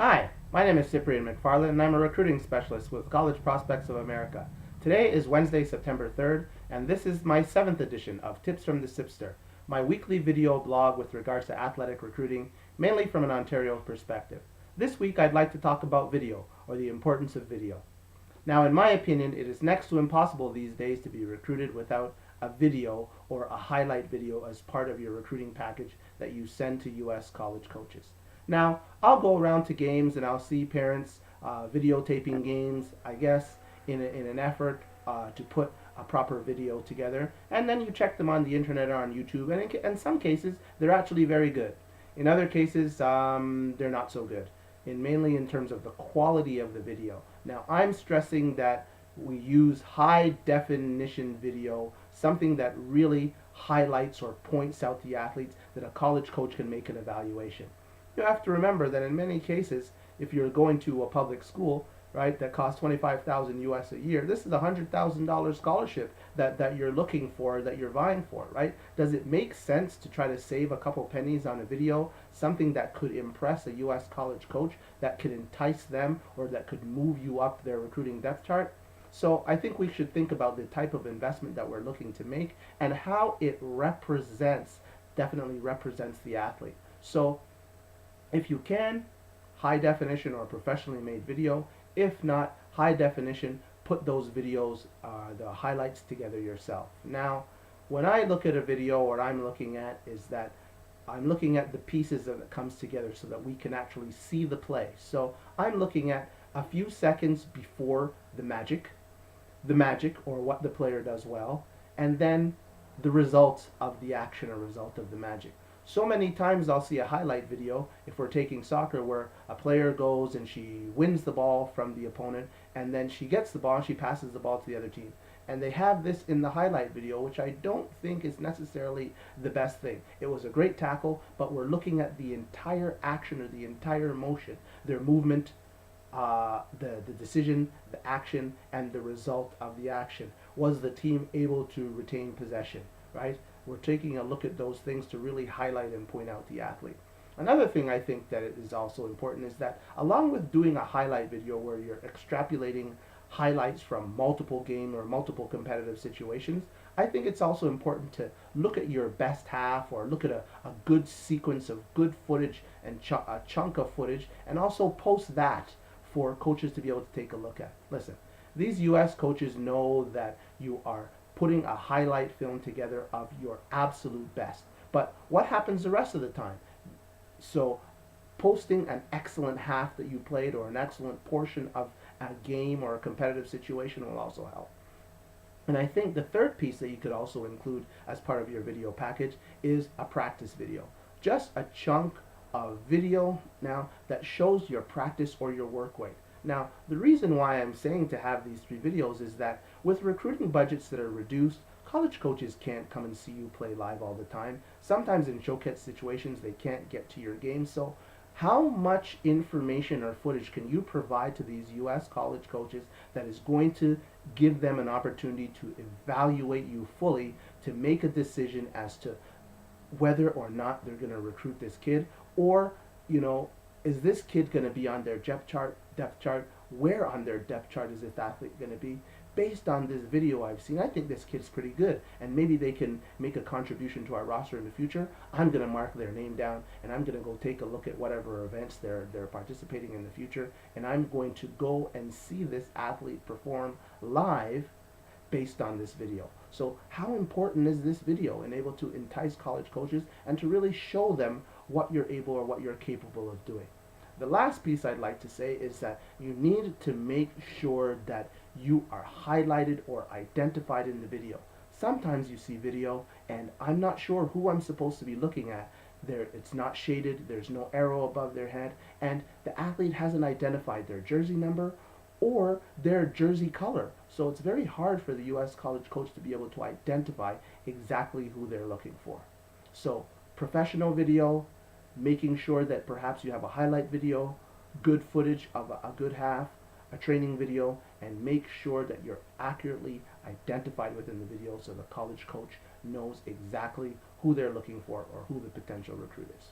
Hi, my name is Cyprian McFarlane and I'm a recruiting specialist with College Prospects of America. Today is Wednesday, September 3rd, and this is my 7th edition of Tips from the Sipster, my weekly video blog with regards to athletic recruiting, mainly from an Ontario perspective. This week I'd like to talk about video, or the importance of video. Now, in my opinion, it is next to impossible these days to be recruited without a video or a highlight video as part of your recruiting package that you send to U.S. college coaches. Now, I'll go around to games and I'll see parents videotaping games, I guess, in an effort to put a proper video together. And then you check them on the internet or on YouTube, and in some cases, they're actually very good. In other cases, they're not so good, mainly in terms of the quality of the video. Now, I'm stressing that we use high definition video, something that really highlights or points out the athletes that a college coach can make an evaluation. You have to remember that in many cases, if you're going to a public school, right, that costs 25,000 US a year, this is a $100,000 scholarship that you're looking for, that you're vying for, right? Does it make sense to try to save a couple pennies on a video, something that could impress a US college coach, that could entice them, or that could move you up their recruiting depth chart? So I think we should think about the type of investment that we're looking to make and how it definitely represents the athlete. So if you can, high definition or professionally made video. If not, high definition, put those videos, the highlights together yourself. Now, when I look at a video, what I'm looking at is that I'm looking at the pieces that it comes together so that we can actually see the play. So I'm looking at a few seconds before the magic or what the player does well, and then the result of the action or result of the magic. So many times I'll see a highlight video, if we're taking soccer, where a player goes and she wins the ball from the opponent, and then she gets the ball and she passes the ball to the other team. And they have this in the highlight video, which I don't think is necessarily the best thing. It was a great tackle, but we're looking at the entire action or the entire motion, their movement, the decision, the action, and the result of the action. Was the team able to retain possession, right? We're taking a look at those things to really highlight and point out the athlete. Another thing I think that is also important is that along with doing a highlight video where you're extrapolating highlights from multiple game or multiple competitive situations, I think it's also important to look at your best half or look at a good sequence of good footage and a chunk of footage, and also post that for coaches to be able to take a look at. Listen, these US coaches know that you are putting a highlight film together of your absolute best. But what happens the rest of the time? So posting an excellent half that you played or an excellent portion of a game or a competitive situation will also help. And I think the third piece that you could also include as part of your video package is a practice video. Just a chunk of video now that shows your practice or your work weight. Now, the reason why I'm saying to have these 3 videos is that with recruiting budgets that are reduced, college coaches can't come and see you play live all the time. Sometimes in showcase situations, they can't get to your game. So how much information or footage can you provide to these U.S. college coaches that is going to give them an opportunity to evaluate you fully, to make a decision as to whether or not they're going to recruit this kid, or, is this kid going to be on their depth chart? Where on their depth chart is this athlete going to be? Based on this video I've seen, I think this kid's pretty good, and maybe they can make a contribution to our roster in the future. I'm going to mark their name down, and I'm going to go take a look at whatever events they're participating in the future, and I'm going to go and see this athlete perform live based on this video. So how important is this video and able to entice college coaches and to really show them what you're able or what you're capable of doing? The last piece I'd like to say is that you need to make sure that you are highlighted or identified in the video. Sometimes you see video and I'm not sure who I'm supposed to be looking at. It's not shaded, there's no arrow above their head, and the athlete hasn't identified their jersey number or their jersey color. So it's very hard for the US college coach to be able to identify exactly who they're looking for. So professional video, making sure that perhaps you have a highlight video, good footage of a good half, a training video, and make sure that you're accurately identified within the video so the college coach knows exactly who they're looking for or who the potential recruit is.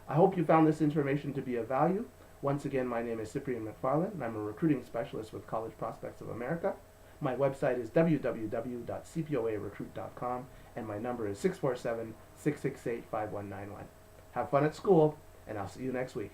I hope you found this information to be of value. Once again, my name is Cyprian McFarlane, and I'm a recruiting specialist with College Prospects of America. My website is www.cpoarecruit.com, and my number is 647-668-5191. Have fun at school, and I'll see you next week.